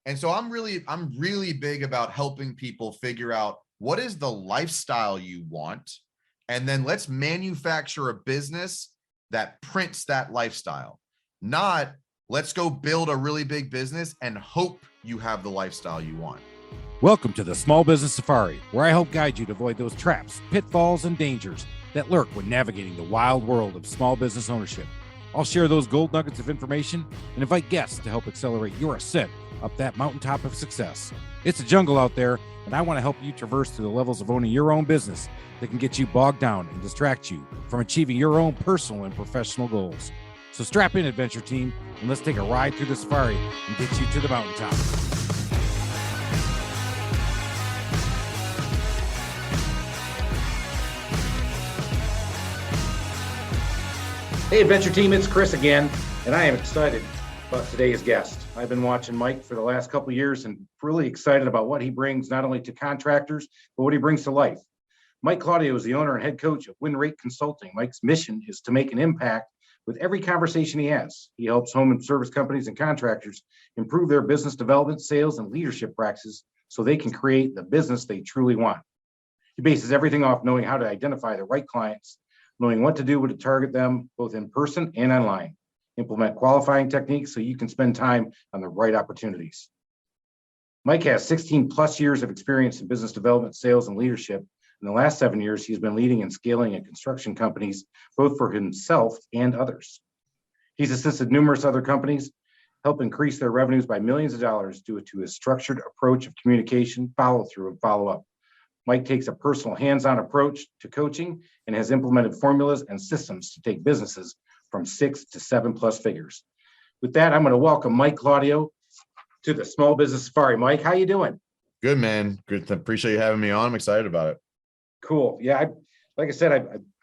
And so I'm really big about helping people figure out what is the lifestyle you want. And then let's manufacture a business that prints that lifestyle. Not let's go build a really big business and hope you have the lifestyle you want. Welcome to the Small Business Safari, where I help guide you to avoid those traps, pitfalls, and dangers that lurk when navigating the wild world of small business ownership. I'll share those gold nuggets of information and invite guests to help accelerate your ascent up that mountaintop of success. It's a jungle out there, and I want to help you traverse to the levels of owning your own business that can get you bogged down and distract you from achieving your own personal and professional goals. So strap in, adventure team, and let's take a ride through the safari and get you to the mountaintop. Hey, Adventure Team, it's Chris again, and I am excited about today's guest. I've been watching Mike for the last couple of years and really excited about what he brings not only to contractors, but what he brings to life. Mike Claudio is the owner and head coach of Win Rate Consulting. Mike's mission is to make an impact with every conversation he has. He helps home and service companies and contractors improve their business development, sales, and leadership practices so they can create the business they truly want. He bases everything off knowing how to identify the right clients, knowing what to do to target them both in person and online, implement qualifying techniques so you can spend time on the right opportunities. Mike has 16 plus years of experience in business development, sales, and leadership. In the last 7 years, he's been leading and scaling in construction companies, both for himself and others. He's assisted numerous other companies, help increase their revenues by millions of dollars due to his structured approach of communication, follow through, and follow up. Mike takes a personal hands-on approach to coaching and has implemented formulas and systems to take businesses from 6 to 7+ figures. With that, I'm going to welcome Mike Claudio to the Small Business Safari. Mike, how you doing? Good, man. Good. Appreciate you having me on. I'm excited about it. Cool. Yeah, like I said,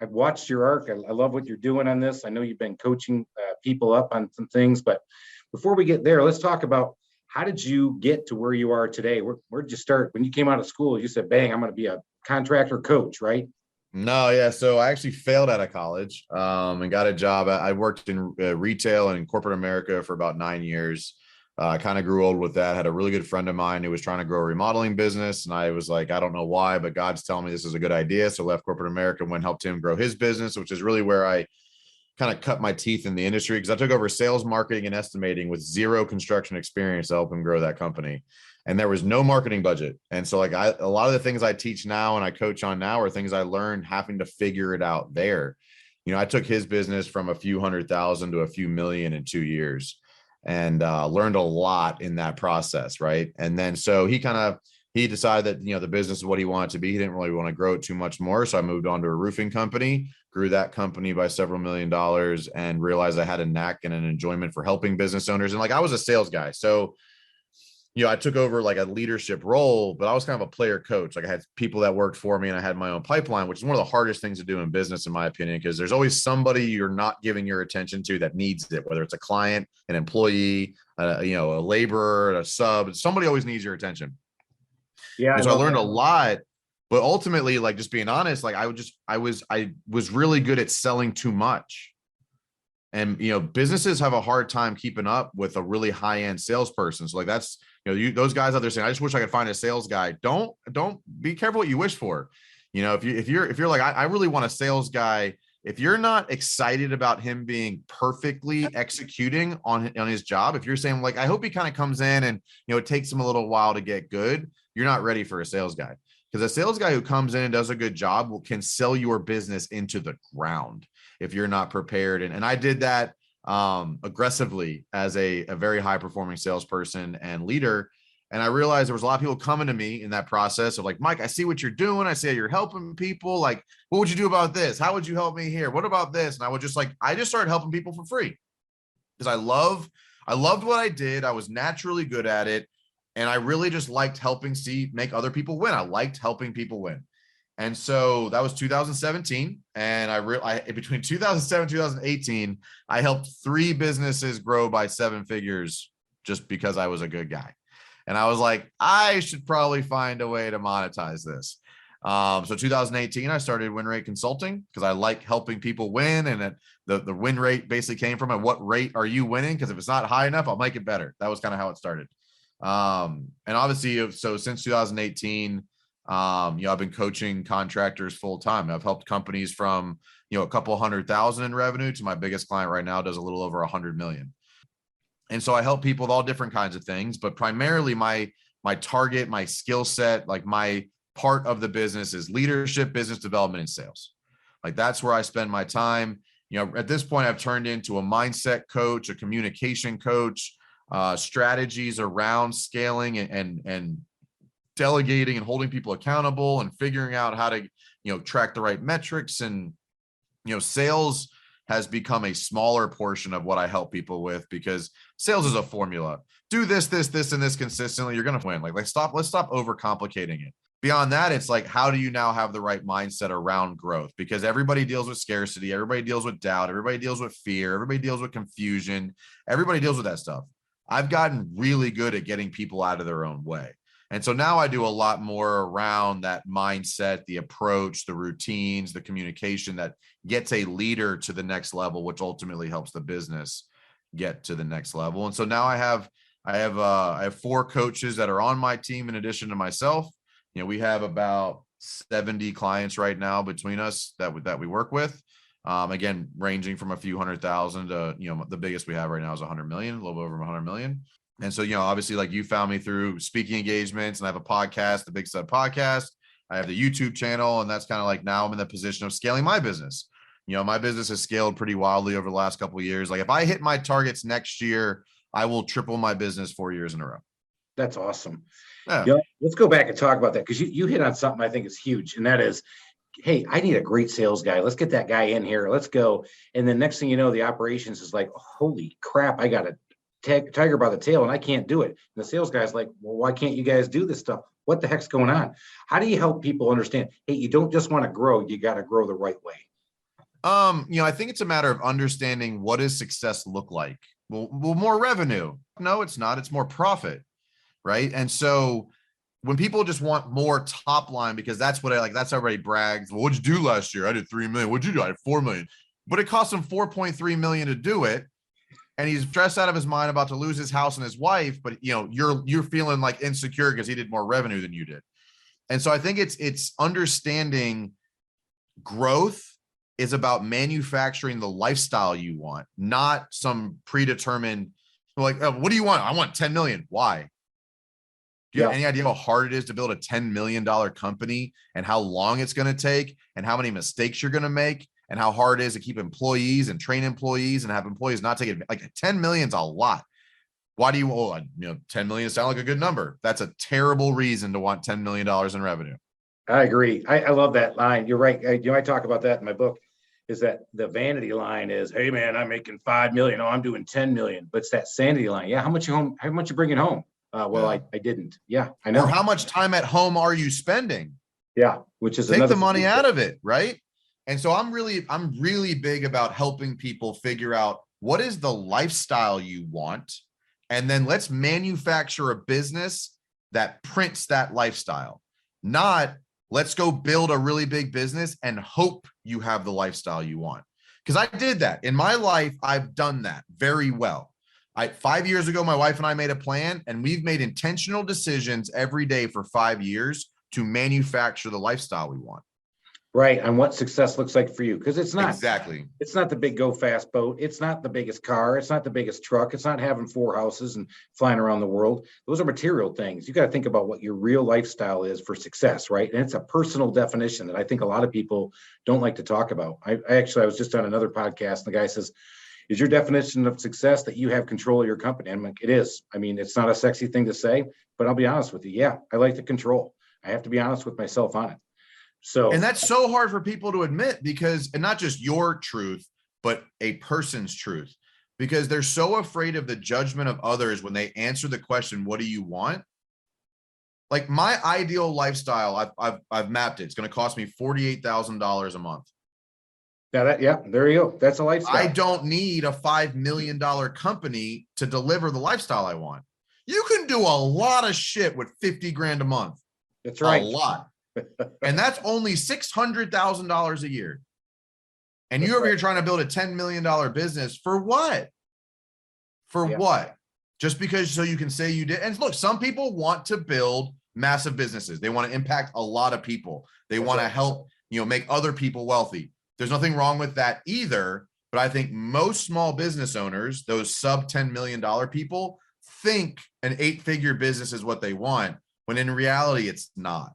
I've watched your arc. I love what you're doing on this. I know you've been coaching people up on some things, but before we get there, let's talk about how did you get to where you are today? Where'd you start? When you came out of school, you said, bang, I'm going to be a contractor coach, right? No, yeah. So I actually failed out of college and got a job. I worked in retail and corporate America for about 9 years. I kind of grew old with that. Had a really good friend of mine who was trying to grow a remodeling business. And I was like, I don't know why, but God's telling me this is a good idea. So left corporate America and went and helped him grow his business, which is really where I kind of cut my teeth in the industry because I took over sales, marketing, and estimating with zero construction experience to help him grow that company. And there was no marketing budget. And so like a lot of the things I teach now and I coach on now are things I learned having to figure it out there. You know, I took his business from a few $100,000 to a few million in 2 years and learned a lot in that process. Right. And then so he decided that, you know, the business is what he wanted to be. He didn't really want to grow it too much more. So I moved on to a roofing company, grew that company by several $1 million and realized I had a knack and an enjoyment for helping business owners. And like, I was a sales guy. So, you know, I took over like a leadership role, but I was kind of a player coach. Like I had people that worked for me and I had my own pipeline, which is one of the hardest things to do in business, in my opinion, because there's always somebody you're not giving your attention to that needs it, whether it's a client, an employee, you know, a laborer, a sub, somebody always needs your attention. Yeah. And so I learned a lot, but ultimately, like just being honest, like I was really good at selling too much. And, you know, businesses have a hard time keeping up with a really high end salesperson. So like, that's, you know, those guys out there saying, I just wish I could find a sales guy. Don't be careful what you wish for. You know, if you're like, I really want a sales guy. If you're not excited about him being perfectly executing on his job, if you're saying like, I hope he kind of comes in and, you know, it takes him a little while to get good, you're not ready for a sales guy. Because a sales guy who comes in and does a good job can sell your business into the ground if you're not prepared. And I did that aggressively as a very high performing salesperson and leader. And I realized there was a lot of people coming to me in that process of like, Mike, I see what you're doing. I see you're helping people. Like, what would you do about this? How would you help me here? What about this? And I would just I just started helping people for free because I loved what I did. I was naturally good at it. And I really just liked helping make other people win. I liked helping people win. And so that was 2017. And between 2007 and 2018, I helped 3 businesses grow by 7 figures just because I was a good guy. And I was like, I should probably find a way to monetize this. So 2018, I started Win Rate Consulting because I like helping people win. And the win rate basically came from at what rate are you winning? Because if it's not high enough, I'll make it better. That was kind of how it started. And obviously, so since 2018, I've been coaching contractors full time. I've helped companies from, a couple 100,000 in revenue to my biggest client right now does a little over 100 million. And so I help people with all different kinds of things, but primarily my target, my skill set, like my part of the business is leadership, business development, and sales. Like that's where I spend my time. At this point, I've turned into a mindset coach, a communication coach, strategies around scaling and delegating and holding people accountable and figuring out how to, track the right metrics. And, sales has become a smaller portion of what I help people with, because sales is a formula. Do this, and this consistently, you're going to win. Let's stop overcomplicating it. Beyond that, it's like, how do you now have the right mindset around growth? Because everybody deals with scarcity. Everybody deals with doubt. Everybody deals with fear. Everybody deals with confusion. Everybody deals with that stuff. I've gotten really good at getting people out of their own way. And so now I do a lot more around that mindset, the approach, the routines, the communication that gets a leader to the next level, which ultimately helps the business get to the next level. And so now I have 4 coaches that are on my team in addition to myself. We have about 70 clients right now between us that we work with. Again, ranging from a few 100,000 to, the biggest we have right now is 100 million, a little over 100 million. And so, obviously, like, you found me through speaking engagements, and I have a podcast, the Big Stud Podcast. I have the YouTube channel, and that's kind of like, now I'm in the position of scaling my business. My business has scaled pretty wildly over the last couple of years. Like, if I hit my targets next year, I will triple my business 4 years in a row. That's awesome. Yeah. Let's go back and talk about that, because you hit on something I think is huge, and that is, hey, I need a great sales guy. Let's get that guy in here. Let's go. And then next thing you know, the operations is like, holy crap, I got a tiger by the tail and I can't do it. And the sales guy's like, well, why can't you guys do this stuff? What the heck's going on? How do you help people understand, hey, you don't just want to grow, you got to grow the right way? I think it's a matter of understanding, what does success look like? Well, more revenue. No, it's not. It's more profit. Right. And so when people just want more top line, because that's what that's everybody brags. Well, what'd you do last year? I did 3 million. What'd you do? I did 4 million. But it cost him 4.3 million to do it. And he's stressed out of his mind about to lose his house and his wife. But you're feeling like insecure because he did more revenue than you did. And so I think it's understanding growth is about manufacturing the lifestyle you want, not some predetermined, like, oh, what do you want? I want 10 million. Why? Do you have any idea how hard it is to build a $10 million company, and how long it's going to take, and how many mistakes you're going to make, and how hard it is to keep employees and train employees and have employees not take it? Like, 10 million is a lot. Why do you, 10 million sound like a good number? That's a terrible reason to want $10 million in revenue. I agree. I love that line. You're right. I talk about that in my book, is that the vanity line is, hey man, I'm making 5 million. Oh, I'm doing 10 million. But it's that sanity line. Yeah. How much you bringing home? I didn't. Yeah, I know. Or how much time at home are you spending? Yeah. Which is take the money out of it. Right. And so I'm really big about helping people figure out, what is the lifestyle you want? And then let's manufacture a business that prints that lifestyle. Not, let's go build a really big business and hope you have the lifestyle you want. Because I did that in my life. I've done that very well. 5 years ago, my wife and I made a plan, and we've made intentional decisions every day for 5 years to manufacture the lifestyle we want. Right. And what success looks like for you. Because it's not the big go fast boat. It's not the biggest car. It's not the biggest truck. It's not having 4 houses and flying around the world. Those are material things. You got to think about what your real lifestyle is for success. Right. And it's a personal definition that I think a lot of people don't like to talk about. I was just on another podcast, and the guy says, is your definition of success that you have control of your company? I'm like, it is. I mean, it's not a sexy thing to say, but I'll be honest with you. Yeah, I like the control. I have to be honest with myself on it. So, and that's so hard for people to admit, because, and not just your truth, but a person's truth, because they're so afraid of the judgment of others when they answer the question, what do you want? Like, my ideal lifestyle, I've mapped it. It's going to cost me $48,000 a month. There you go. That's a lifestyle. I don't need a $5 million company to deliver the lifestyle I want. You can do a lot of shit with 50 grand a month. That's right. A lot. And that's only $600,000 a year. And you're over here trying to build a $10 million business for what? For what? just because so you can say you did. And look, some people want to build massive businesses. They want to impact a lot of people. They want to help, make other people wealthy. There's nothing wrong with that either. But I think most small business owners, those sub $10 million people, think an 8-figure business is what they want, when in reality, it's not.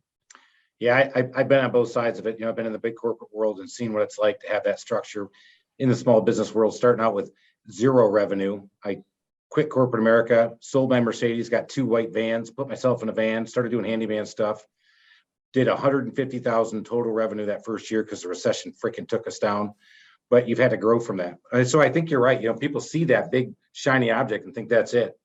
Yeah, I've been on both sides of it. I've been in the big corporate world and seen what it's like to have that structure in the small business world, starting out with zero revenue. I quit corporate America, sold my Mercedes, got 2 white vans, put myself in a van, started doing handyman stuff, did 150,000 total revenue that first year because the recession freaking took us down. But you've had to grow from that. And so I think you're right. People see that big shiny object and think that's it.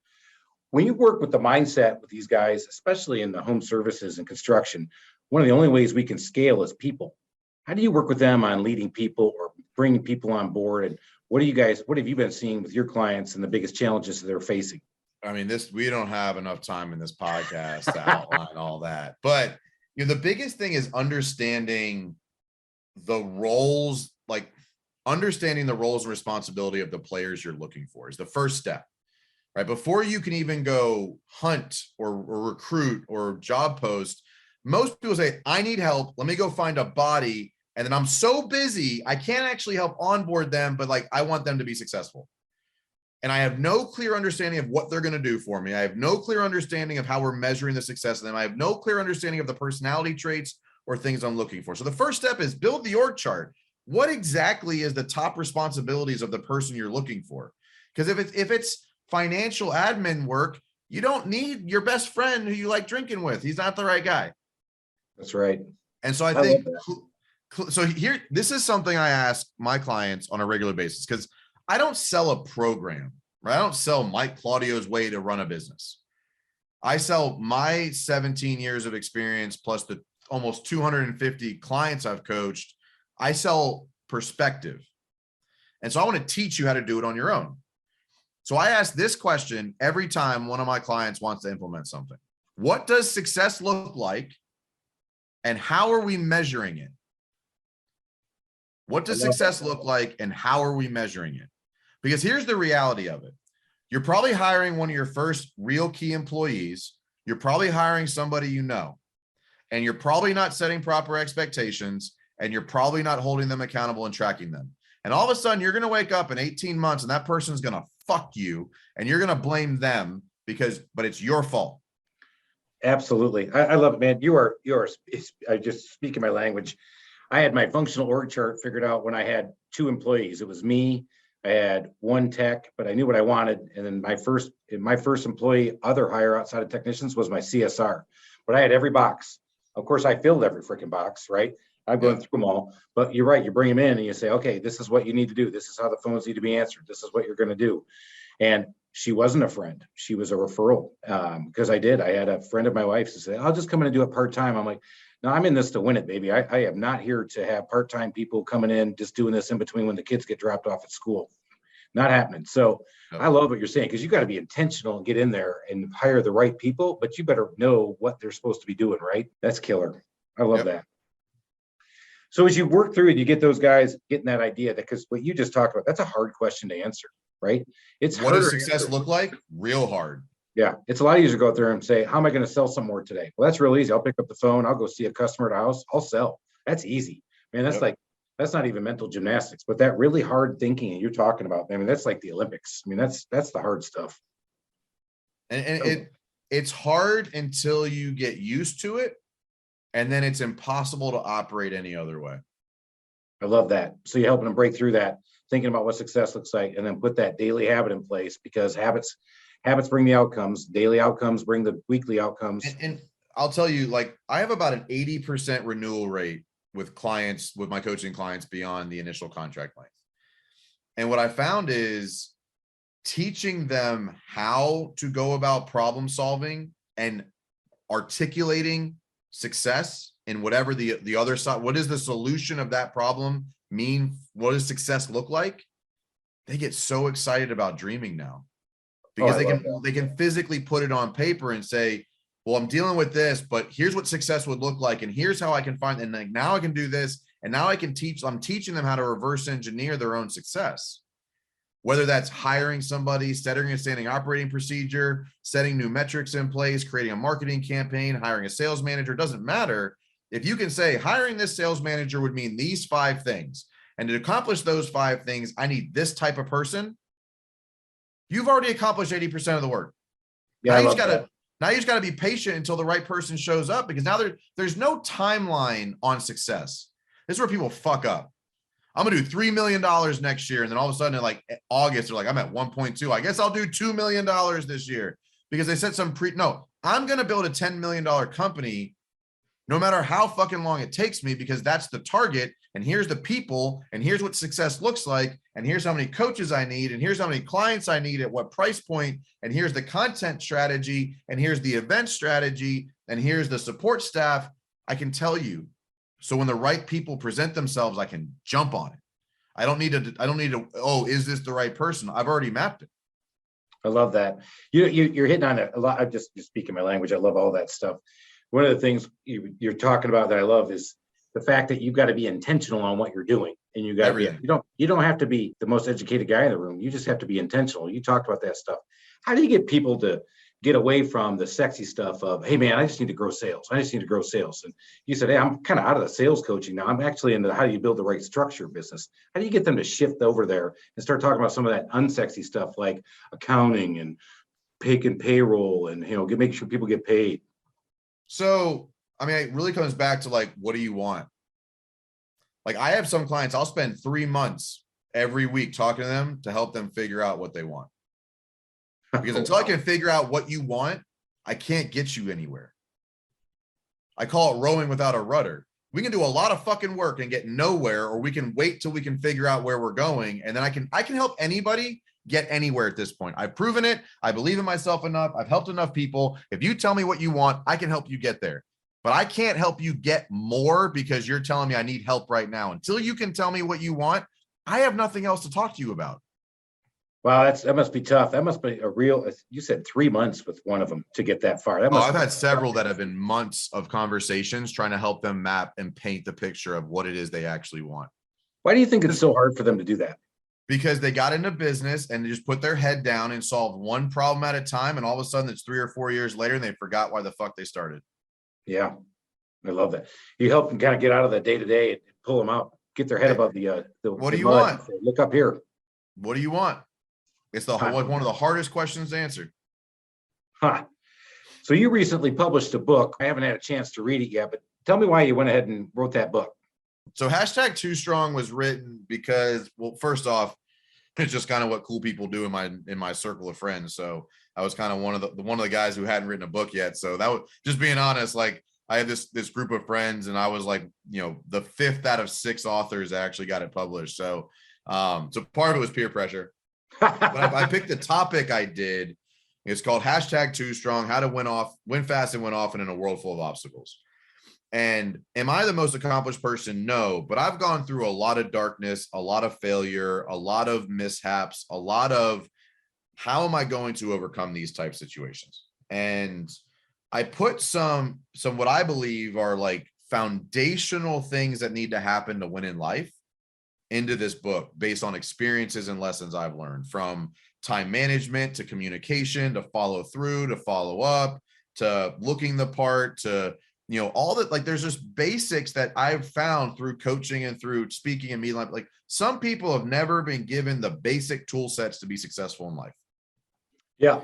When you work with the mindset with these guys, especially in the home services and construction, one of the only ways we can scale is people. How do you work with them on leading people or bringing people on board? And what have you been seeing with your clients and the biggest challenges that they're facing? I mean, we don't have enough time in this podcast to outline all that. But the biggest thing is understanding the roles, understanding the roles and responsibility of the players you're looking for is the first step, right? Before you can even go hunt or recruit or job post, most people say, I need help. Let me go find a body. And then I'm so busy, I can't actually help onboard them, but I want them to be successful. And I have no clear understanding of what they're going to do for me. I have no clear understanding of how we're measuring the success of them. I have no clear understanding of the personality traits or things I'm looking for. So the first step is build the org chart. What exactly is the top responsibilities of the person you're looking for? Because if it's financial admin work, you don't need your best friend who you like drinking with. He's not the right guy. That's right. And so I think, so here, this is something I ask my clients on a regular basis, because I don't sell a program, right? I don't sell Mike Claudio's way to run a business. I sell my 17 years of experience plus the almost 250 clients I've coached. I sell perspective. And so I want to teach you how to do it on your own. So I ask this question every time one of my clients wants to implement something. What does success look like? And how are we measuring it? What does success look like and how are we measuring it? Because here's the reality of it. You're probably hiring one of your first real key employees. You're probably hiring somebody you know, and you're probably not setting proper expectations, and you're probably not holding them accountable and tracking them. And all of a sudden you're going to wake up in 18 months and that person's going to fuck you and you're going to blame them but it's your fault. Absolutely. I love it, man. You are, I just speaking my language. I had my functional org chart figured out when I had 2 employees. It was me. I had 1 tech, but I knew what I wanted. And then my first employee, other hire outside of technicians, was my CSR. But I had every box. Of course, I filled every freaking box, right? I'm going through them all. But you're right. You bring them in and you say, okay, this is what you need to do. This is how the phones need to be answered. This is what you're going to do. And she wasn't a friend. She was a referral, because I had a friend of my wife's who said, I'll just come in and do it part-time. I'm like, no, I'm in this to win it, baby. I am not here to have part-time people coming in, just doing this in between when the kids get dropped off at school. Not happening. So I love what you're saying, because you got to be intentional and get in there and hire the right people, but you better know what they're supposed to be doing, right? That's killer. I love that. So as you work through it, you get those guys getting that idea, because what you just talked about, that's a hard question to answer, right? It's what does success look like? Real hard. Yeah. It's a lot easier to go through and say, how am I going to sell some more today? Well, that's real easy. I'll pick up the phone. I'll go see a customer at a house. I'll sell. That's easy, man. That's not even mental gymnastics, but that really hard thinking and you're talking about, I mean, that's like the Olympics. I mean, that's the hard stuff. And it's hard until you get used to it. And then it's impossible to operate any other way. I love that. So you're helping them break through that, thinking about what success looks like, and then put that daily habit in place, because habits bring the outcomes. Daily outcomes bring the weekly outcomes. And I'll tell you, I have about an 80% renewal rate with clients, with my coaching clients beyond the initial contract length. And what I found is teaching them how to go about problem solving and articulating success in whatever the other side, what is the solution of that problem mean? What does success look like? They get so excited about dreaming now, because they can physically put it on paper and say, well, I'm dealing with this, but here's what success would look like. And here's how I can find, and now I can do this. And now I'm teaching them how to reverse engineer their own success. whether that's hiring somebody, setting a standing operating procedure, setting new metrics in place, creating a marketing campaign, hiring a sales manager, doesn't matter. If you can say hiring this sales manager would mean these 5 things, and to accomplish those 5 things, I need this type of person, you've already accomplished 80% of the work. Yeah, now you just got to be patient until the right person shows up, because now there's no timeline on success. This is where people fuck up. I'm gonna do $3 million next year, and then all of a sudden in like August, they're like, I'm at 1.2. I guess I'll do $2 million this year, because they said no, I'm gonna build a $10 million company no matter how fucking long it takes me, because that's the target. And here's the people, and here's what success looks like, and here's how many coaches I need, and here's how many clients I need at what price point, and here's the content strategy, and here's the event strategy, and here's the support staff. I can tell you. So when the right people present themselves, I can jump on it. I don't need to, oh, is this the right person? I've already mapped it. I love that. You're hitting on it a lot. I'm just speaking my language. I love all that stuff. One of the things you're talking about that I love is the fact that you've got to be intentional on what you're doing. And you got to be, you don't have to be the most educated guy in the room. You just have to be intentional. You talked about that stuff. How do you get people to get away from the sexy stuff of, hey man, I just need to grow sales. I just need to grow sales. And you said, hey, I'm kind of out of the sales coaching now. I'm actually into how do you build the right structure of business? How do you get them to shift over there and start talking about some of that unsexy stuff like accounting and payroll and, making sure people get paid? So, I mean, it really comes back to like, what do you want? Like I have some clients, I'll spend 3 months every week talking to them to help them figure out what they want. Because until I can figure out what you want, I can't get you anywhere. I call it rowing without a rudder. We can do a lot of fucking work and get nowhere, or we can wait till we can figure out where we're going. And then I can help anybody get anywhere at this point. I've proven it. I believe in myself enough. I've helped enough people. If you tell me what you want, I can help you get there. But I can't help you get more because you're telling me I need help right now. Until you can tell me what you want, I have nothing else to talk to you about. Wow, that must be tough. That must be you said 3 months with one of them to get that far. I've had several that have been months of conversations trying to help them map and paint the picture of what it is they actually want. Why do you think it's so hard for them to do that? Because they got into business and they just put their head down and solved one problem at a time. And all of a sudden it's 3 or 4 years later and they forgot why the fuck they started. Yeah, I love that. You help them kind of get out of the day-to-day and pull them out, get their head above the what do you want? Look up here. What do you want? It's one of the hardest questions to answer. Huh. So you recently published a book. I haven't had a chance to read it yet, but tell me why you went ahead and wrote that book. So #2strong was written because, well, first off, it's just kind of what cool people do in my circle of friends. So I was kind of one of the guys who hadn't written a book yet. So that was just being honest. Like I had this group of friends, and I was like, the 5th out of 6 authors that actually got it published. So so part of it was peer pressure. But I picked the topic I did. It's called #2strong, how to win fast and win often in a world full of obstacles. And am I the most accomplished person? No, but I've gone through a lot of darkness, a lot of failure, a lot of mishaps, a lot of how am I going to overcome these type situations? And I put some what I believe are like foundational things that need to happen to win in life into this book based on experiences and lessons I've learned, from time management to communication, to follow through, to follow up, to looking the part, to, all that. Like there's just basics that I've found through coaching and through speaking and meeting. Like some people have never been given the basic tool sets to be successful in life. Yeah.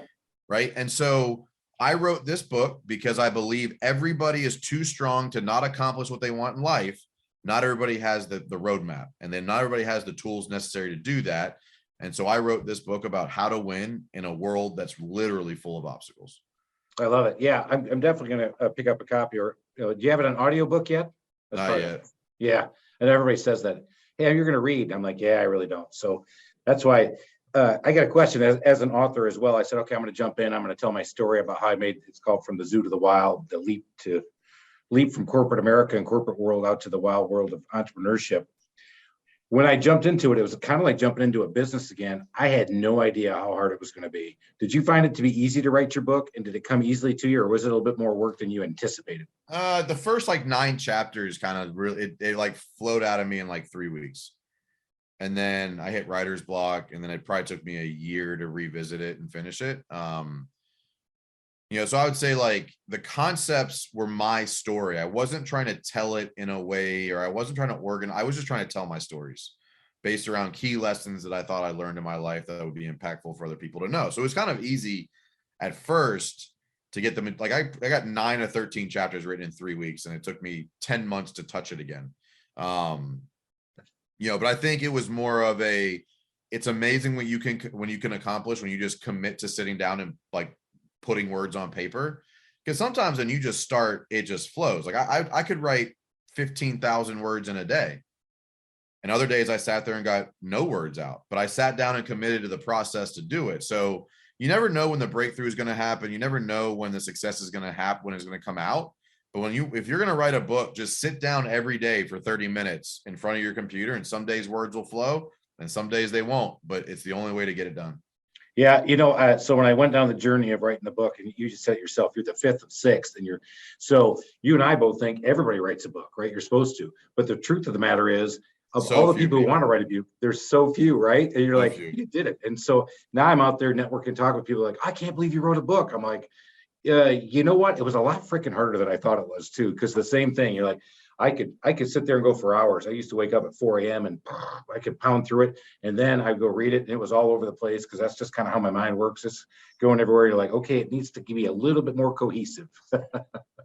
Right. And so I wrote this book because I believe everybody is too strong to not accomplish what they want in life. Not everybody has the roadmap, and then not everybody has the tools necessary to do that. And so I wrote this book about how to win in a world that's literally full of obstacles. I love it. Yeah, I'm definitely going to pick up a copy. Or do you have it on audiobook yet? Not yet. Yeah, and everybody says that. Hey, you're going to read. I'm like, yeah, I really don't. So that's why I got a question as an author as well. I said, okay, I'm going to jump in. I'm going to tell my story about how I made. It's called From the Zoo to the Wild: The Leap from corporate America and corporate world out to the wild world of entrepreneurship. When I jumped into it, it was kind of like jumping into a business again. I had no idea how hard it was going to be. Did you find it to be easy to write your book, and did it come easily to you, or was it a little bit more work than you anticipated? The first 9 chapters kind of really, it like flowed out of me in like 3 weeks. and then I hit writer's block, and then it probably took me a year to revisit it and finish it. So I would say like the concepts were my story. I wasn't trying to tell it in a way, or I wasn't trying to I was just trying to tell my stories based around key lessons that I thought I learned in my life that would be impactful for other people to know. So it was kind of easy at first to get them. Like I got 9 or 13 chapters written in 3 weeks, and it took me 10 months to touch it again. But I think it was more of it's amazing when you can accomplish when you just commit to sitting down and like putting words on paper, because sometimes when you just start, it just flows. Like I could write 15,000 words in a day, and other days I sat there and got no words out, but I sat down and committed to the process to do it. So you never know when the breakthrough is going to happen. You never know when the success is going to happen, when it's going to come out. But if you're going to write a book, just sit down every day for 30 minutes in front of your computer, and some days words will flow and some days they won't, but it's the only way to get it done. Yeah, so when I went down the journey of writing the book, and you just said it yourself, you're the 5th of 6th, and so you and I both think everybody writes a book, right? You're supposed to, but the truth of the matter is, of all the people who want to write a book, there's so few, right? And you're like, you did it. And so now I'm out there networking, talking with people like, I can't believe you wrote a book. I'm like, you know what? It was a lot freaking harder than I thought it was too, because the same thing, you're like, I could sit there and go for hours. I used to wake up at 4 a.m. and I could pound through it, and then I'd go read it, and it was all over the place, because that's just kind of how my mind works. It's going everywhere. You're like, okay, it needs to be a little bit more cohesive.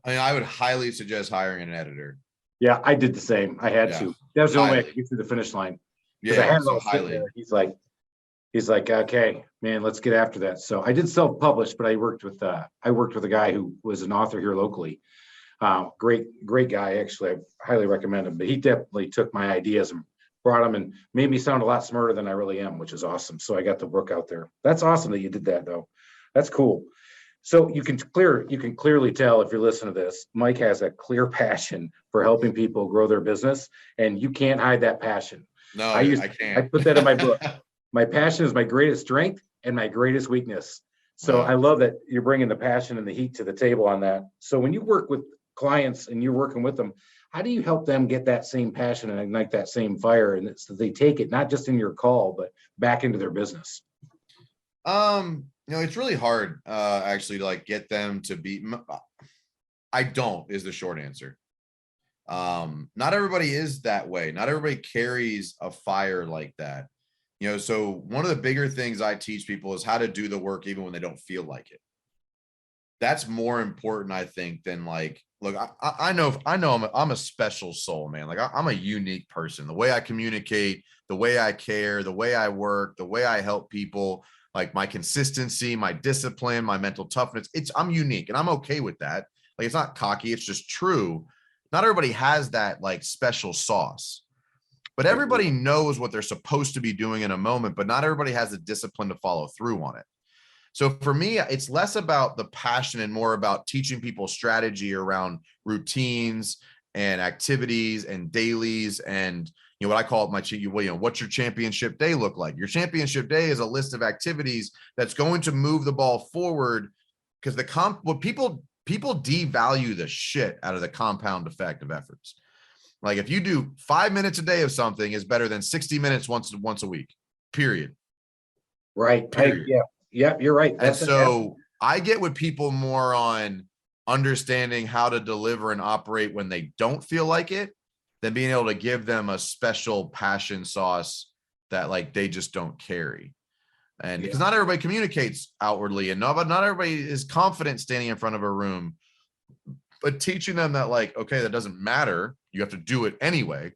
I would highly suggest hiring an editor. Yeah, I did the same. I had to. That was the only way I could get through the finish line. Yeah, I had it all highly. There. He's like, okay, man, let's get after that. So I did self-publish, but I worked with a guy who was an author here locally. Great guy, actually. I highly recommend him. But he definitely took my ideas and brought them and made me sound a lot smarter than I really am, which is awesome. So I got the book out there. That's awesome that you did that, though. That's cool. So you can clearly tell, if you're listening to this, Mike has a clear passion for helping people grow their business, and you can't hide that passion. No, I can't. I put that in my book. My passion is my greatest strength and my greatest weakness. So I love that you're bringing the passion and the heat to the table on that. So when you work with clients and you're working with them, how do you help them get that same passion and ignite that same fire, and so they take it not just in your call, but back into their business? It's really hard actually to like get them to be. I don't is the short answer. Not everybody is that way. Not everybody carries a fire like that. So one of the bigger things I teach people is how to do the work even when they don't feel like it. That's more important, I think, than like, look, I know I'm a special soul, man. Like I'm a unique person. The way I communicate, the way I care, the way I work, the way I help people, like my consistency, my discipline, my mental toughness, I'm unique, and I'm okay with that. Like, it's not cocky. It's just true. Not everybody has that like special sauce. But everybody knows what they're supposed to be doing in a moment, but not everybody has the discipline to follow through on it. So for me, it's less about the passion and more about teaching people strategy around routines and activities and dailies, and what I call it what's your championship day look like? Your championship day is a list of activities that's going to move the ball forward, because people devalue the shit out of the compound effect of efforts. Like if you do 5 minutes a day of something is better than 60 minutes once a week, period. Right. Period. Yeah, you're right. And so I get with people more on understanding how to deliver and operate when they don't feel like it, than being able to give them a special passion sauce that like they just don't carry. And because not everybody communicates outwardly, and not everybody is confident standing in front of a room, but teaching them that like, okay, that doesn't matter. You have to do it anyway.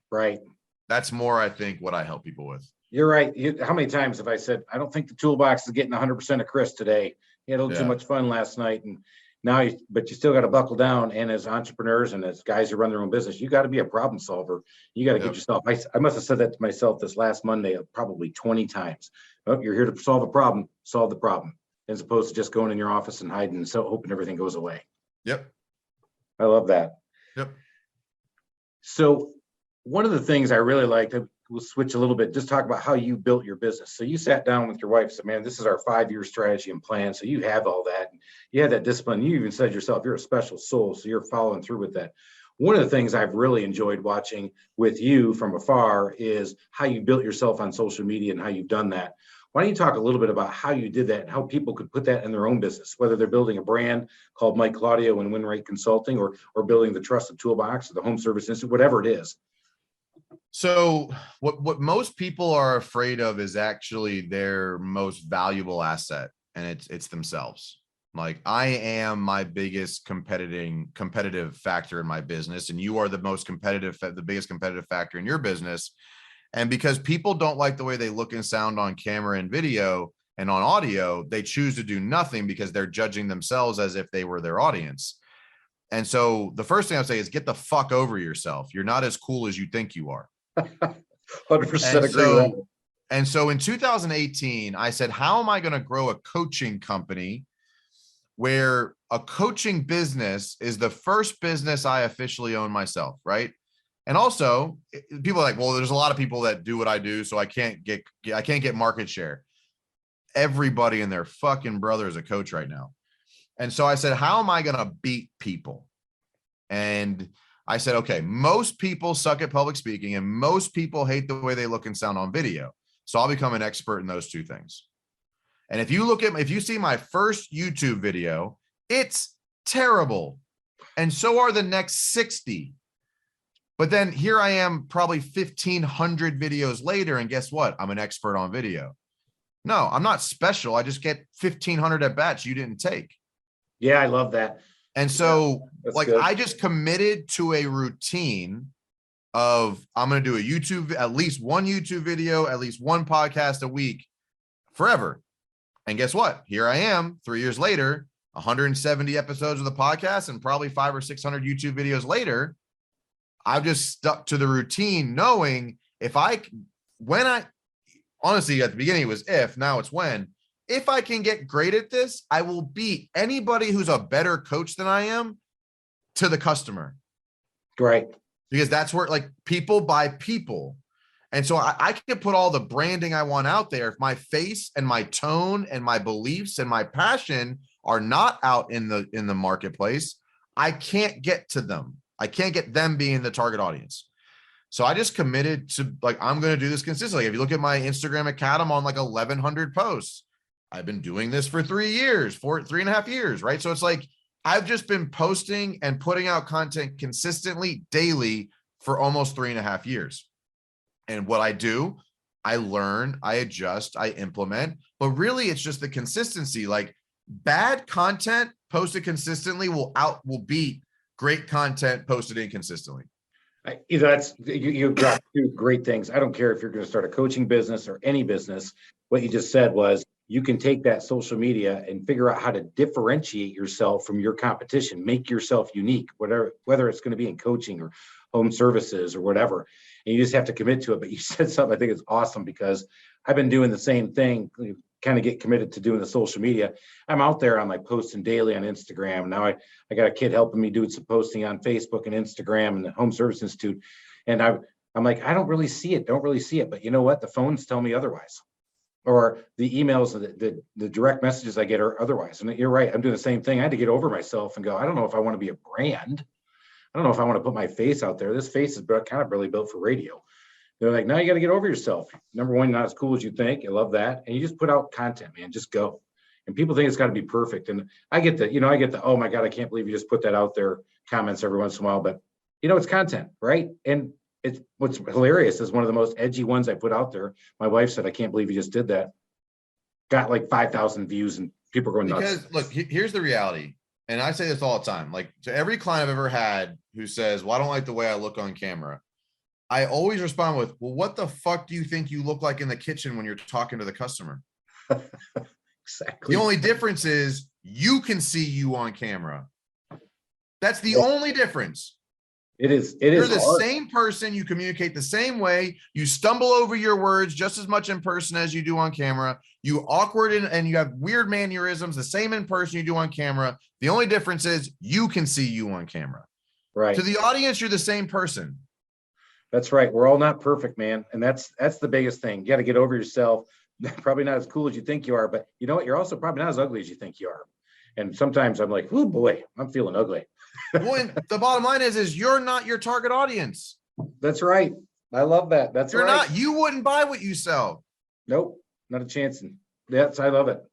Right. That's more, I think, what I help people with. You're right. How many times have I said, I don't think the toolbox is getting 100% of Chris today. He had a little too much fun last night, and now, but you still got to buckle down. And as entrepreneurs and as guys who run their own business, you got to be a problem solver. You got to get yourself. I must have said that to myself this last Monday probably 20 times. Oh, you're here to solve a problem. Solve the problem, as opposed to just going in your office and hiding and so hoping everything goes away. Yep. I love that. Yep. So one of the things I really liked, we'll switch a little bit, just talk about how you built your business. So you sat down with your wife and said, man, this is our 5-year strategy and plan. So you have all that. You had that discipline. You even said yourself, you're a special soul. So you're following through with that. One of the things I've really enjoyed watching with you from afar is how you built yourself on social media and how you've done that. Why don't you talk a little bit about how you did that and how people could put that in their own business, whether they're building a brand called Mike Claudio and Winrate Consulting, or building the Trusted Toolbox or the Home Service Institute, whatever it is. So what most people are afraid of is actually their most valuable asset, and it's themselves. Like, I am my biggest competitive factor in my business, and you are the biggest competitive factor in your business. And because people don't like the way they look and sound on camera and video and on audio, they choose to do nothing because they're judging themselves as if they were their audience. And so the first thing I would say is get the fuck over yourself. You're not as cool as you think you are. 100% agree. And so in 2018, I said, how am I going to grow a coaching company where a coaching business is the first business I officially own myself, right? And also, people are like, well, there's a lot of people that do what I do, so I can't get market share. Everybody and their fucking brother is a coach right now. And so I said, how am I going to beat people? And I said, okay, most people suck at public speaking and most people hate the way they look and sound on video. So I'll become an expert in those two things. And if you see my first YouTube video, it's terrible. And so are the next 60. But then here I am probably 1,500 videos later. And guess what? I'm an expert on video. No, I'm not special. I just get 1,500 at bats you didn't take. Yeah, I love that. And so good. I just committed to a routine of I'm going to do at least one YouTube video, at least one podcast a week forever. And guess what? Here I am 3 years later, 170 episodes of the podcast and probably 500 or 600 YouTube videos later. I've just stuck to the routine knowing honestly, at the beginning it was now it's when. If I can get great at this, I will beat anybody who's a better coach than I am to the customer. Right. Because that's where, like, people buy people. And so I can put all the branding I want out there. If my face and my tone and my beliefs and my passion are not out in the marketplace, I can't get to them. I can't get them being the target audience. So I just committed to, like, I'm going to do this consistently. If you look at my Instagram account, I'm on like 1,100 posts. I've been doing this for 3 years, 3.5 years, right? So it's like, I've just been posting and putting out content consistently daily for almost 3.5 years. And what I do, I learn, I adjust, I implement, but really it's just the consistency. Like, bad content posted consistently will beat great content posted inconsistently. You brought two great things. I don't care if you're going to start a coaching business or any business. What you just said was you can take that social media and figure out how to differentiate yourself from your competition, make yourself unique, whether it's going to be in coaching or home services or whatever. And you just have to commit to it. But you said something I think is awesome, because I've been doing the same thing, kind of get committed to doing the social media. I'm out there on like posting daily on Instagram. Now I got a kid helping me do some posting on Facebook and Instagram and the Home Service Institute. And I'm like, I don't really see it. But you know what? The phones tell me otherwise. Or the emails, the direct messages I get are otherwise. And you're right. I'm doing the same thing. I had to get over myself and go, I don't know if I want to be a brand. I don't know if I want to put my face out there. This face is kind of really built for radio. They're like, no, you got to get over yourself. Number one, you're not as cool as you think. I love that. And you just put out content, man. Just go. And people think it's got to be perfect. And I get the, oh my God, I can't believe you just put that out there comments every once in a while. But it's content, right? And what's hilarious is one of the most edgy ones I put out there. My wife said, I can't believe you just did that. Got like 5,000 views and people are going nuts. Because look, here's the reality. And I say this all the time, like, to every client I've ever had who says, well, I don't like the way I look on camera, I always respond with, well, what the fuck do you think you look like in the kitchen when you're talking to the customer? Exactly. The only difference is you can see you on camera. That's the only difference. You're the same person. You communicate the same way. You stumble over your words just as much in person as you do on camera. You awkward and you have weird mannerisms, the same in person you do on camera. The only difference is you can see you on camera. Right. To the audience, you're the same person. That's right. We're all not perfect, man. And that's the biggest thing. You got to get over yourself. Probably not as cool as you think you are, but you know what? You're also probably not as ugly as you think you are. And sometimes I'm like, oh boy, I'm feeling ugly. Well, and the bottom line is you're not your target audience. That's right. I love that. That's You're right. not, you wouldn't buy what you sell. Nope, not a chance. Yes, I love it.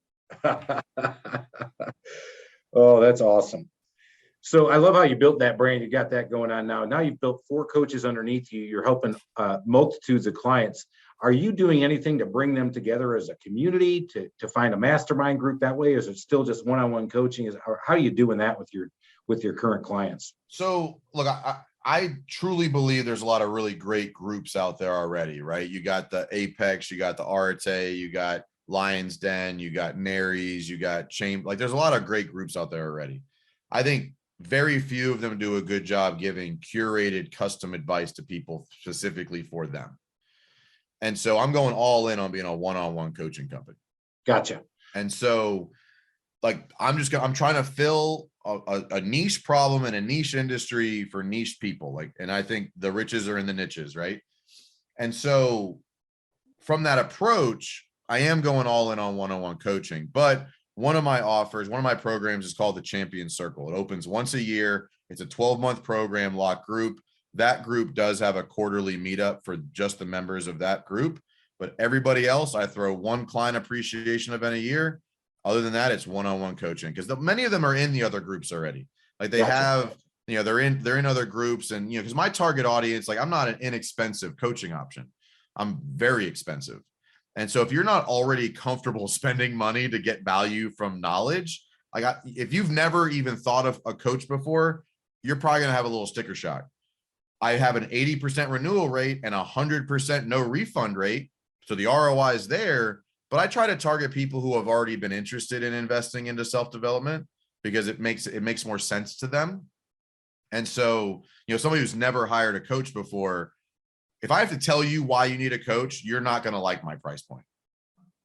Oh, that's awesome. So I love how you built that brand. You got that going on now. Now you've built 4 coaches underneath you. You're helping multitudes of clients. Are you doing anything to bring them together as a community to find a mastermind group that way? Or is it still just one-on-one coaching? How are you doing that with your current clients? So look, I truly believe there's a lot of really great groups out there already, right? You got the Apex, you got the Arte, you got Lions Den, you got Naries, you got Chamber. Like there's a lot of great groups out there already. I think very few of them do a good job giving curated custom advice to people specifically for them. And so I'm going all in on being a one-on-one coaching company. Gotcha. And so like, I'm trying to fill a niche problem in a niche industry for niche people. Like, and I think the riches are in the niches, right? And so from that approach, I am going all in on one-on-one coaching, but one of my programs is called the Champion Circle. It opens once a year. It's a 12-month program, locked group. That group does have a quarterly meetup for just the members of that group, but everybody else, I throw one client appreciation event a year. Other than that, it's one-on-one coaching because many of them are in the other groups already. Like they have, they're in other groups, and because my target audience, like I'm not an inexpensive coaching option. I'm very expensive. And so if you're not already comfortable spending money to get value from knowledge, if you've never even thought of a coach before, you're probably going to have a little sticker shock. I have an 80% renewal rate and 100% no refund rate. So the ROI is there, but I try to target people who have already been interested in investing into self-development because it makes more sense to them. And so, somebody who's never hired a coach before, if I have to tell you why you need a coach, you're not going to like my price point.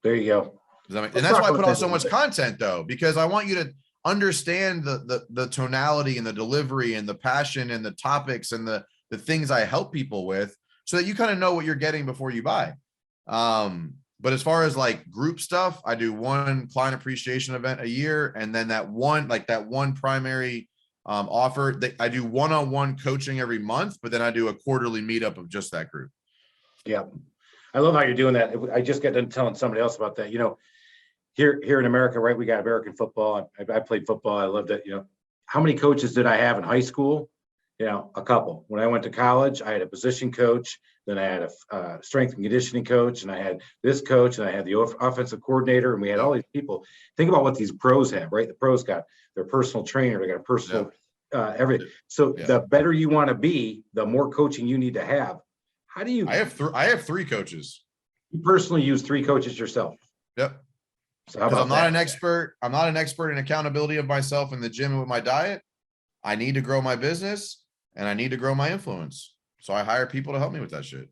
There you go. And that's why I put on so much content though, because I want you to understand the tonality and the delivery and the passion and the topics and the things I help people with so that you kind of know what you're getting before you buy. But as far as like group stuff, I do one client appreciation event a year. And then that one primary offer that I do one-on-one coaching every month, but then I do a quarterly meetup of just that group. Yeah. I love how you're doing that. I just got done telling somebody else about that. Here in America, right? We got American football. I played football. I loved it. How many coaches did I have in high school? A couple. When I went to college, I had a position coach, then I had a strength and conditioning coach, and I had this coach, and I had the offensive coordinator, and we had all these people. Think about what these pros have, right? The pros got their personal trainer, they got a personal everything. So the better you want to be, the more coaching you need to have. How do you? I have 3 coaches. You personally use 3 coaches yourself. Yep. So how about I'm not an expert. I'm not an expert in accountability of myself in the gym and with my diet. I need to grow my business. And I need to grow my influence. So I hire people to help me with that shit.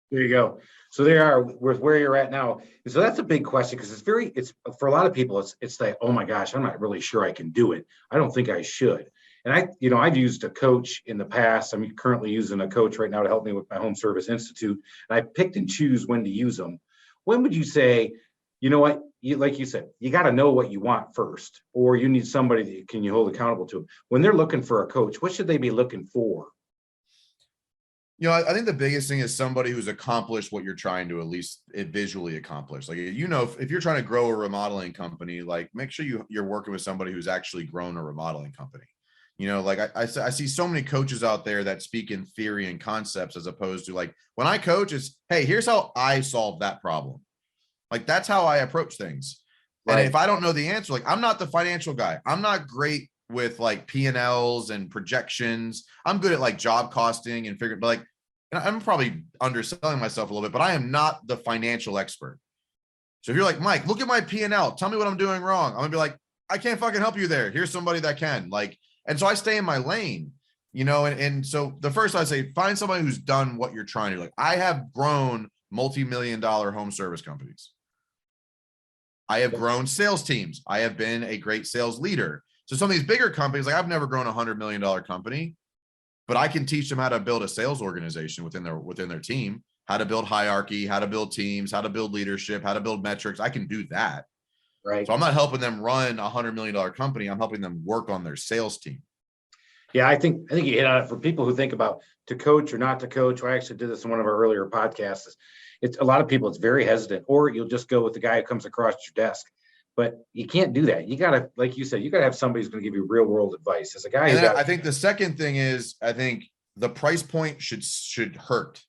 There you go. So there are with where you're at now. So that's a big question because it's for a lot of people, it's like, oh my gosh, I'm not really sure I can do it. I don't think I should. And I've used a coach in the past. I'm currently using a coach right now to help me with my home service institute. And I picked and choose when to use them. When would you say, you know what, like you said, you got to know what you want first, or you need somebody that can you hold accountable to. When they're looking for a coach, what should they be looking for? I think the biggest thing is somebody who's accomplished what you're trying to at least visually accomplish. Like, if you're trying to grow a remodeling company, like make sure you're working with somebody who's actually grown a remodeling company. Like I see so many coaches out there that speak in theory and concepts as opposed to like when I coach, it's, hey, here's how I solve that problem. Like, that's how I approach things. Right. And if I don't know the answer, like I'm not the financial guy. I'm not great with like P&Ls and projections. I'm good at like job costing and figuring, but like, I'm probably underselling myself a little bit, but I am not the financial expert. So if you're like, Mike, look at my P&L, tell me what I'm doing wrong. I'm gonna be like, I can't fucking help you there. Here's somebody that can. Like, and so I stay in my lane, and so the first I say, find somebody who's done what you're trying to do. Like, I have grown multi-million-dollar home service companies. I have grown sales teams. I have been a great sales leader. So some of these bigger companies, like I've never grown $100 million company, but I can teach them how to build a sales organization within their team, how to build hierarchy, how to build teams, how to build leadership, how to build metrics. I can do that. Right. So I'm not helping them run $100 million company. I'm helping them work on their sales team. Yeah, I think you hit on it. For people who think about to coach or not to coach. I actually did this in one of our earlier podcasts. It's a lot of people, it's very hesitant, or you'll just go with the guy who comes across your desk. But you can't do that. You gotta, like you said, you gotta have somebody who's going to give you real world advice. As a guy And who then got, I think the second thing is, I think the price point should hurt.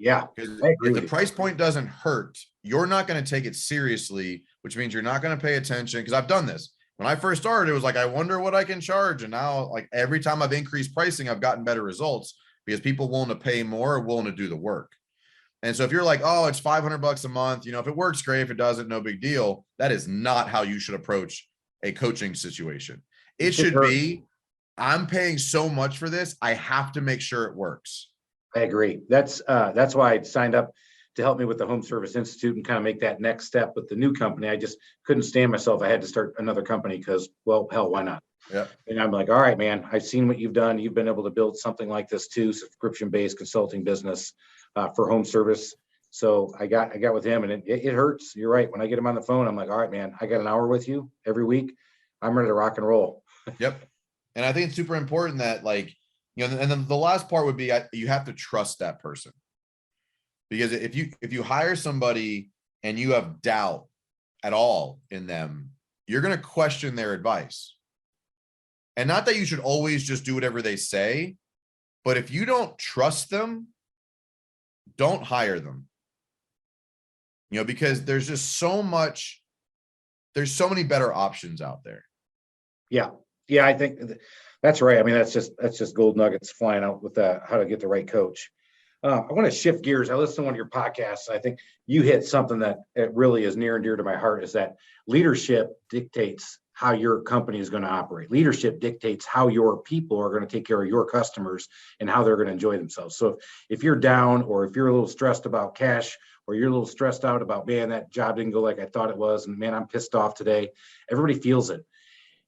yeah, Because I agree if with the you. price point doesn't hurt, you're not going to take it seriously, which means you're not going to pay attention. Because I've done this. When I first started, it was like, I wonder what I can charge. And now, like, every time I've increased pricing, I've gotten better results because people willing to pay more are willing to do the work. And so if you're like, oh, it's $500 a month, if it works, great. If it doesn't, no big deal. That is not how you should approach a coaching situation. It should be, I'm paying so much for this, I have to make sure it works. I agree. That's why I signed up to help me with the Home Service Institute and kind of make that next step with the new company. I just couldn't stand myself. I had to start another company because, well, hell, why not? Yeah. And I'm like, all right, man, I've seen what you've done. You've been able to build something like this too, subscription-based consulting business for home service. So I got with him, and it hurts. You're right. When I get him on the phone, I'm like, all right, man, I got an hour with you every week. I'm ready to rock and roll. Yep. And I think it's super important that, like, and then the last part would be, you have to trust that person. Because if you hire somebody and you have doubt at all in them, you're going to question their advice. And not that you should always just do whatever they say, but if you don't trust them, don't hire them. Because there's just there's so many better options out there. Yeah. Yeah, I think that's right. I mean, that's just gold nuggets flying out with how to get the right coach. I want to shift gears. I listened to one of your podcasts. I think you hit something that it really is near and dear to my heart, is that leadership dictates how your company is going to operate. Leadership dictates how your people are going to take care of your customers and how they're going to enjoy themselves. So if you're down, or if you're a little stressed about cash, or you're a little stressed out about, man, that job didn't go like I thought it was, and man, I'm pissed off today, everybody feels it.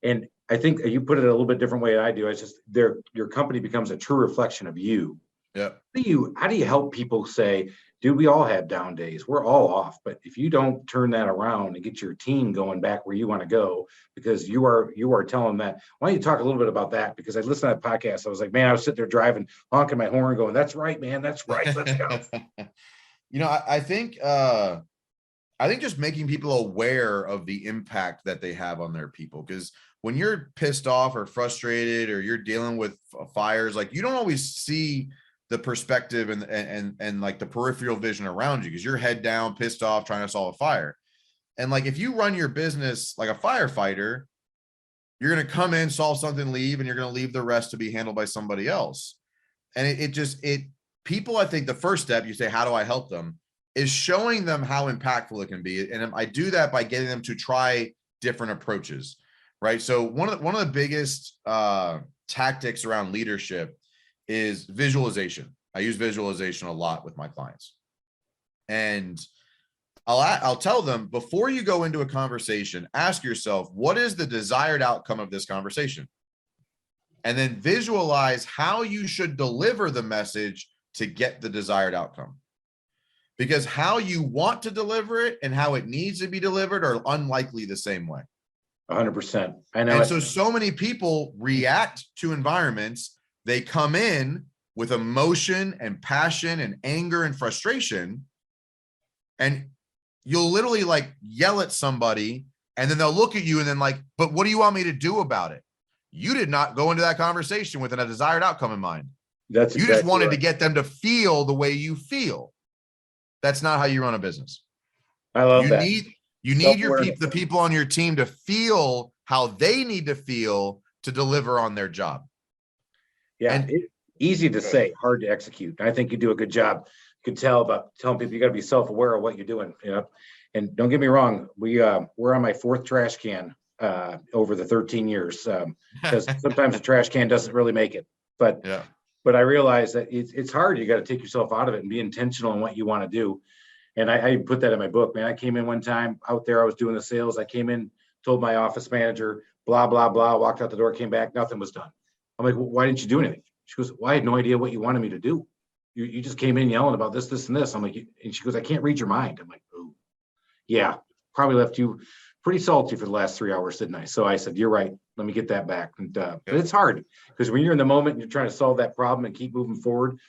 And I think you put it a little bit different way than I do. It's just your company becomes a true reflection of you. Yeah. How do you help people say, dude, we all have down days. We're all off. But if you don't turn that around and get your team going back where you want to go, because you are telling that, why don't you talk a little bit about that? Because I listened to that podcast. I was like, man, I was sitting there driving, honking my horn going, that's right, man. That's right. Let's go. I think just making people aware of the impact that they have on their people. Because when you're pissed off or frustrated, or you're dealing with fires, like, you don't always see the perspective and like the peripheral vision around you, because you're head down, pissed off, trying to solve a fire. And like, if you run your business like a firefighter, you're going to come in, solve something, leave, and you're going to leave the rest to be handled by somebody else. And people, I think the first step, you say, how do I help them, is showing them how impactful it can be. And I do that by getting them to try different approaches, right? So one of the biggest tactics around leadership is visualization. I use visualization a lot with my clients, and I'll tell them, before you go into a conversation, ask yourself, what is the desired outcome of this conversation? And then visualize how you should deliver the message to get the desired outcome. Because how you want to deliver it and how it needs to be delivered are unlikely the same way. 100%. I know. And so many people react to environments. They come in with emotion and passion and anger and frustration, and you'll literally like yell at somebody, and then they'll look at you and then like, but what do you want me to do about it? You did not go into that conversation with a desired outcome in mind. You just wanted to get them to feel the way you feel. That's not how you run a business. I love that. You need the people on your team to feel how they need to feel to deliver on their job. Yeah, and easy to say, hard to execute. I think you do a good job. You can tell about telling people you got to be self-aware of what you're doing. And don't get me wrong, we're on my fourth trash can over the 13 years, because sometimes the trash can doesn't really make it. But I realize that it's hard. You got to take yourself out of it and be intentional in what you want to do. And I put that in my book, man. I came in one time out there, I was doing the sales. I came in, told my office manager, blah, blah, blah, walked out the door, came back, nothing was done. I'm like, well, why didn't you do anything? She goes, well, I had no idea what you wanted me to do. You just came in yelling about this, this, and this. I'm like, and she goes, I can't read your mind. I'm like, oh, yeah, probably left you pretty salty for the last 3 hours, didn't I? So I said, you're right. Let me get that back. And but it's hard because when you're in the moment and you're trying to solve that problem and keep moving forward,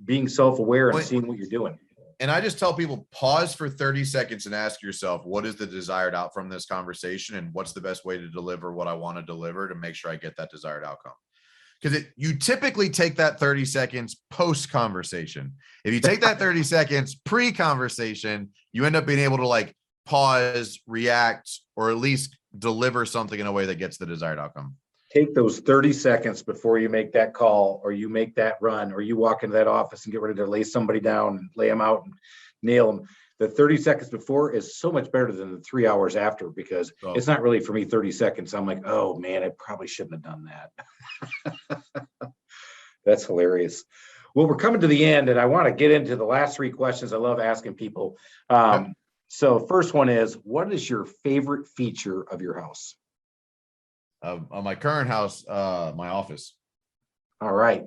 being self-aware and seeing what you're doing. And I just tell people, pause for 30 seconds and ask yourself, what is the desired outcome from this conversation? And what's the best way to deliver what I want to deliver to make sure I get that desired outcome? Because you typically take that 30 seconds post conversation. If you take that 30 seconds pre conversation, you end up being able to like pause, react, or at least deliver something in a way that gets the desired outcome. Take those 30 seconds before you make that call, or you make that run, or you walk into that office and get ready to lay somebody down and lay them out and nail them. The 30 seconds before is so much better than the 3 hours after, because it's not really for me 30 seconds. I'm like, oh man, I probably shouldn't have done that. That's hilarious. Well, we're coming to the end and I want to get into the last three questions I love asking people. So first one is, what is your favorite feature of your house? On my current house, my office. All right.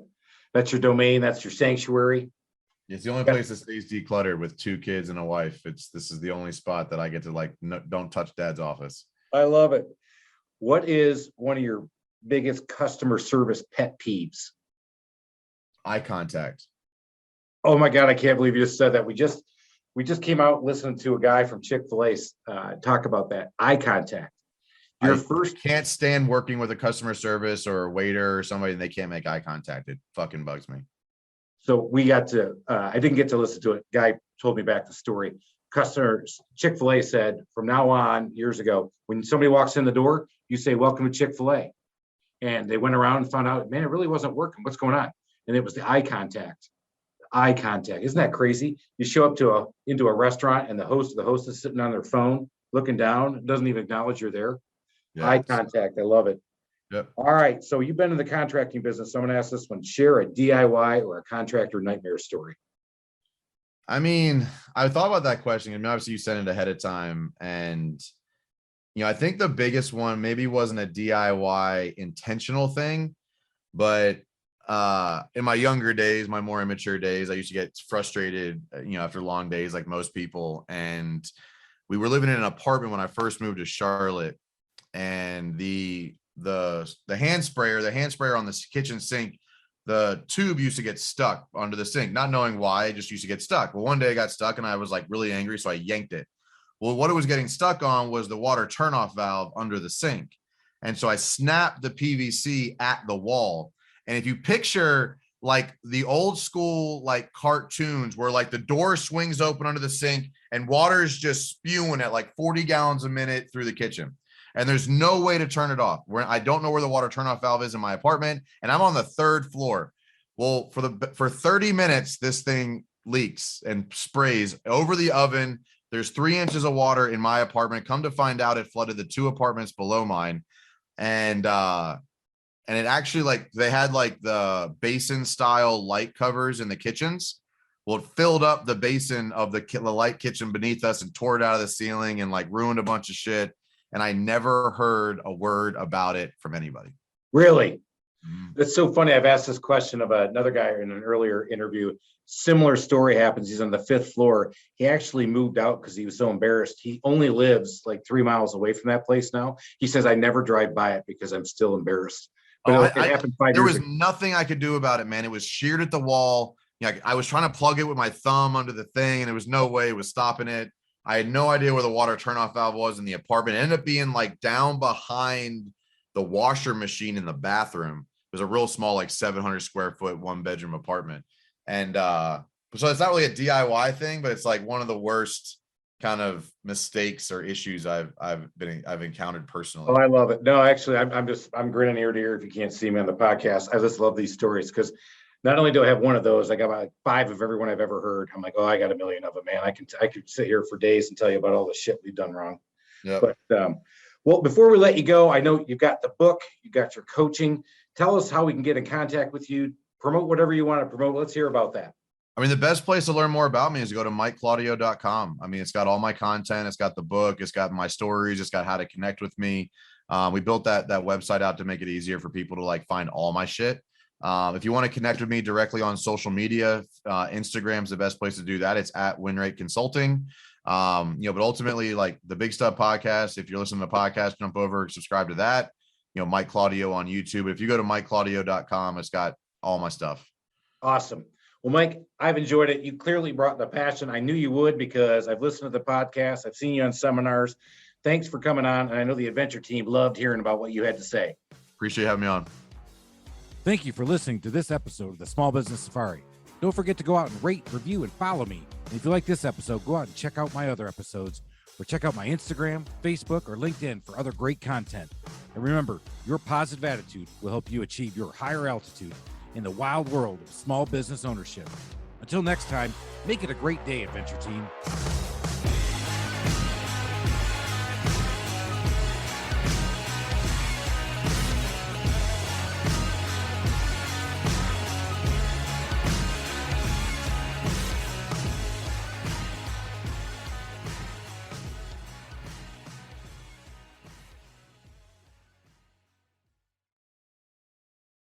That's your domain. That's your sanctuary. It's the only place that stays decluttered with 2 kids and a wife. This is the only spot that I get to like, no, don't touch dad's office. I love it. What is one of your biggest customer service pet peeves? Eye contact. Oh my God. I can't believe you just said that. We just came out listening to a guy from Chick-fil-A talk about that. Eye contact. I can't stand working with a customer service or a waiter or somebody and they can't make eye contact. It fucking bugs me. So we got to, I didn't get to listen to it. Guy told me back the story. Customers, Chick-fil-A said from now on, years ago, when somebody walks in the door, you say, welcome to Chick-fil-A. And they went around and found out, man, it really wasn't working. What's going on? And it was the eye contact. Eye contact. Isn't that crazy? You show up into a restaurant and the host is sitting on their phone, looking down, doesn't even acknowledge you're there. Yeah, eye contact. I love it. Yep. All right. So you've been in the contracting business. So I'm going to ask this one. Share a DIY or a contractor nightmare story. I mean, I thought about that question. I mean, obviously you sent it ahead of time. And, you know, I think the biggest one maybe wasn't a DIY intentional thing, but in my younger days, my more immature days, I used to get frustrated, you know, after long days, like most people. And we were living in an apartment when I first moved to Charlotte, and the hand sprayer on the kitchen sink, the tube used to get stuck under the sink, not knowing why. It just used to get stuck. Well, one day it got stuck and I was like really angry, so I yanked it. Well, what it was getting stuck on was the water turnoff valve under the sink. And so I snapped the PVC at the wall. And if you picture like the old school like cartoons where like the door swings open under the sink and water is just spewing at like 40 gallons a minute through the kitchen, and there's no way to turn it off. I don't know where the water turnoff valve is in my apartment, and I'm on the 3rd floor. Well, for 30 minutes, this thing leaks and sprays over the oven. There's 3 inches of water in my apartment. Come to find out, it flooded the 2 apartments below mine. And it actually, like, they had like the basin style light covers in the kitchens. Well, it filled up the basin of the light kitchen beneath us and tore it out of the ceiling and like ruined a bunch of shit. And I never heard a word about it from anybody. Really? That's so funny. I've asked this question of another guy in an earlier interview. Similar story happens. He's on the 5th floor. He actually moved out because he was so embarrassed. He only lives like 3 miles away from that place now. He says, I never drive by it because I'm still embarrassed. But it happened 5 years ago. There was nothing I could do about it, man. It was sheared at the wall. Yeah, I was trying to plug it with my thumb under the thing, and there was no way it was stopping it. I had no idea where the water turnoff valve was in the apartment. It ended up being like down behind the washer machine in the bathroom. It was a real small, like 700 square foot, 1-bedroom apartment. And so it's not really a DIY thing, but it's like one of the worst kind of mistakes or issues I've encountered personally. Oh, I love it. No, actually, I'm grinning ear to ear if you can't see me on the podcast. I just love these stories because not only do I have one of those, I got about 5 of everyone I've ever heard. I'm like, oh, I got a million of them, man. I could sit here for days and tell you about all the shit we've done wrong. Yeah. But well, before we let you go, I know you've got the book, you got your coaching. Tell us how we can get in contact with you. Promote whatever you want to promote. Let's hear about that. I mean, the best place to learn more about me is to go to MikeClaudio.com. I mean, it's got all my content. It's got the book. It's got my stories. It's got how to connect with me. We built that website out to make it easier for people to like find all my shit. If you want to connect with me directly on social media, Instagram is the best place to do that. It's at WinRate Consulting. But ultimately, like the Big Stuff podcast, if you're listening to the podcast, jump over, subscribe to that. Mike Claudio on YouTube. If you go to MikeClaudio.com, it's got all my stuff. Awesome. Well, Mike, I've enjoyed it. You clearly brought the passion. I knew you would because I've listened to the podcast. I've seen you on seminars. Thanks for coming on. And I know the adventure team loved hearing about what you had to say. Appreciate having me on. Thank you for listening to this episode of the Small Business Safari. Don't forget to go out and rate, review, and follow me. And if you like this episode, go out and check out my other episodes, or check out my Instagram, Facebook, or LinkedIn for other great content. And remember, your positive attitude will help you achieve your higher altitude in the wild world of small business ownership. Until next time, make it a great day, adventure team.